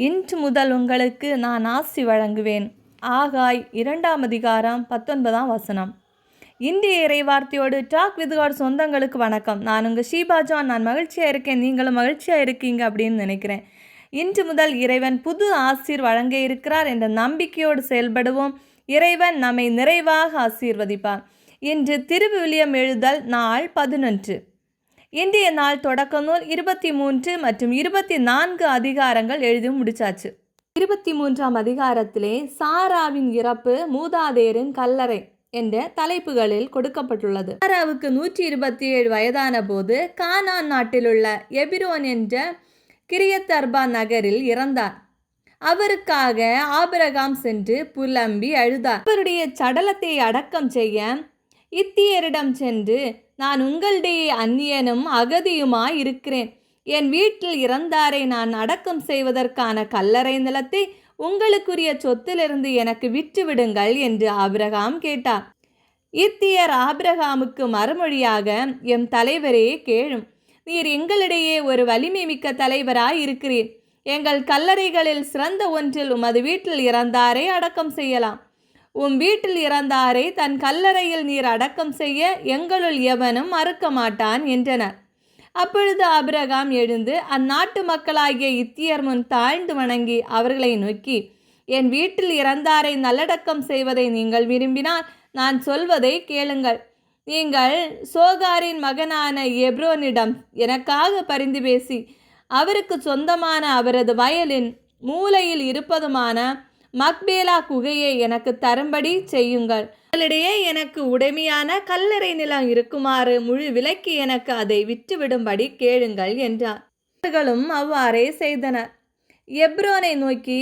இன்று முதல் உங்களுக்கு நான் ஆசி வழங்குவேன். ஆகாய் 2ஆம் அதிகாரம் 19ஆம் வசனம். இந்திய இறைவார்த்தையோடு டாக் வித் காட் சொந்தங்களுக்கு வணக்கம். நான் உங்கள் ஷீபா ஜான். நான் மகிழ்ச்சியாக இருக்கேன், நீங்களும் மகிழ்ச்சியாக இருக்கீங்க அப்படின்னு நினைக்கிறேன். இன்று முதல் இறைவன் புது ஆசீர் வழங்க இருக்கிறார் என்ற நம்பிக்கையோடு செயல்படுவோம். இறைவன் நம்மை நிறைவாக ஆசீர்வதிப்பார். இன்று திருவிவிலியம் எழுதல் நாள் 11. இன்றைய நாள் தொடக்க நூல் 23 மற்றும் 24 அதிகாரங்கள் எழுதி முடிச்சாச்சு. 23ஆம் அதிகாரத்திலே சாராவின் இறப்பு, மூதாதையரின் கல்லறை என்ற தலைப்புகளில் கொடுக்கப்பட்டுள்ளது. சாராவுக்கு 127 வயதான போது கானான் நாட்டிலுள்ள எபிரோன் என்ற கிரியத்தர்பா நகரில் இறந்தார். அவருக்காக ஆபிரகாம் சென்று புலம்பி அழுதார். அவருடைய சடலத்தை அடக்கம் செய்ய இத்தியரிடம் சென்று, நான் உங்களிடையே அந்நியனும் அகதியுமாய் இருக்கிறேன். என் வீட்டில் இறந்தாரை நான் அடக்கம் செய்வதற்கான கல்லறை நிலத்தை உங்களுக்குரிய சொத்திலிருந்து எனக்கு விற்றுவிடுங்கள் என்று ஆபிரகாம் கேட்டார். இத்தியர் ஆபிரகாமுக்கு மறுமொழியாக, எம் தலைவரே கேளும். நீர் எங்களிடையே ஒரு வலிமை மிக்க தலைவராய் இருக்கிறீர். எங்கள் கல்லறைகளில் சிறந்த ஒன்றில் உமது வீட்டில் இறந்தாரை அடக்கம் செய்யலாம். வீட்டில் இறந்தாரை தன் கல்லறையில் நீர் அடக்கம் செய்ய எங்களுள் எவனும் மறுக்க மாட்டான் என்றனர். அப்பொழுது ஆபிரகாம் எழுந்து அந்நாட்டு மக்களாகிய இத்தியர் முன் தாழ்ந்து வணங்கி அவர்களை நோக்கி, என் வீட்டில் இறந்தாரை நல்லடக்கம் செய்வதை நீங்கள் விரும்பினால் நான் சொல்வதை கேளுங்கள். நீங்கள் சோகாரின் மகனான எப்ரோனிடம் எனக்காக பரிந்து பேசி அவருக்கு சொந்தமான அவரது வயலின் மூலையில் இருப்பதுமான மக்பேலா குகையை எனக்கு தரும்படி செய்யுங்கள். உங்களிடையே எனக்கு உடைமையான கல்லறை நிலம் இருக்குமாறு முழு விலைக்கு எனக்கு அதை விற்றுவிடும்படி கேளுங்கள் என்றார். அவர்களும் அவ்வாறே செய்தனர். எப்ரோனை நோக்கி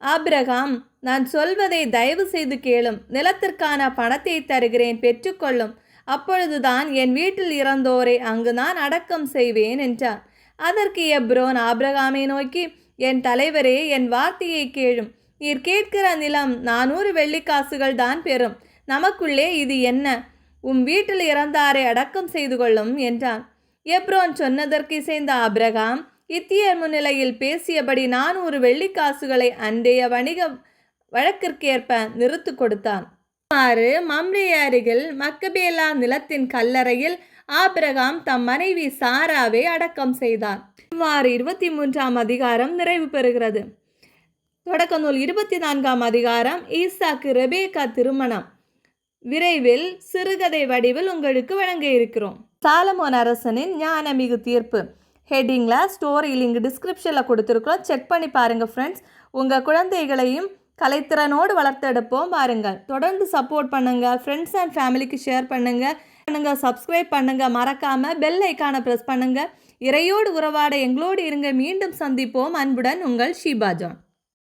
ஆபிரகாம், நான் சொல்வதை தயவு செய்து கேளும். நிலத்திற்கான பணத்தை தருகிறேன், பெற்றுக்கொள்ளும். அப்பொழுதுதான் என் வீட்டில் இறந்தோரை அங்கு நான் அடக்கம் செய்வேன் என்றார். அதற்கு எப்ரோன் ஆபிரகாமை நோக்கி, என் தலைவரே, என் வார்த்தையை கேளும். நீர் கேட்கிற நிலம் 400 வெள்ளிக்காசுகள் தான் பெறும். நமக்குள்ளே இது என்ன? வீட்டில் இறந்தாரை அடக்கம் செய்து கொள்ளும் என்றான். எப்ரோன் சொன்னதற்கு இசைந்த ஆபிரகாம் இத்தியர் முன்னிலையில் பேசியபடி 400 வெள்ளிக்காசுகளை அன்றைய வணிக வழக்கிற்கேற்ப நிறுத்து கொடுத்தான். மம்ரே அருகில் மக்கபேலா நிலத்தின் கல்லறையில் ஆபிரகாம் தம் மனைவி சாராவை அடக்கம் செய்தார். இவ்வாறு 23ஆம் அதிகாரம் நிறைவு பெறுகிறது. தொடக்க நூல் 24ஆம் அதிகாரம் ஈசாக்கு ரெபேக்கா திருமணம் விரைவில் சிறுகதை வடிவில் உங்களுக்கு வழங்க இருக்கிறோம். சாலமோன் அரசனின் ஞானமிகு தீர்ப்பு ஹெட்டிங்கில் ஸ்டோரி லிங்க் டிஸ்கிரிப்ஷனில் கொடுத்துருக்குறோம். செக் பண்ணி பாருங்கள் ஃப்ரெண்ட்ஸ். உங்கள் குழந்தைகளையும் கலைத்திறனோடு வளர்த்தெடுப்போம் பாருங்கள். தொடர்ந்து சப்போர்ட் பண்ணுங்கள். ஃப்ரெண்ட்ஸ் அண்ட் ஃபேமிலிக்கு ஷேர் பண்ணுங்கள். சப்ஸ்கிரைப் பண்ணுங்கள். மறக்காமல் பெல் ஐக்கானை ப்ரெஸ் பண்ணுங்கள். இறையோடு உறவாட எங்களோடு இருங்க. மீண்டும் சந்திப்போம். அன்புடன் உங்கள் ஷீபா ஜான்.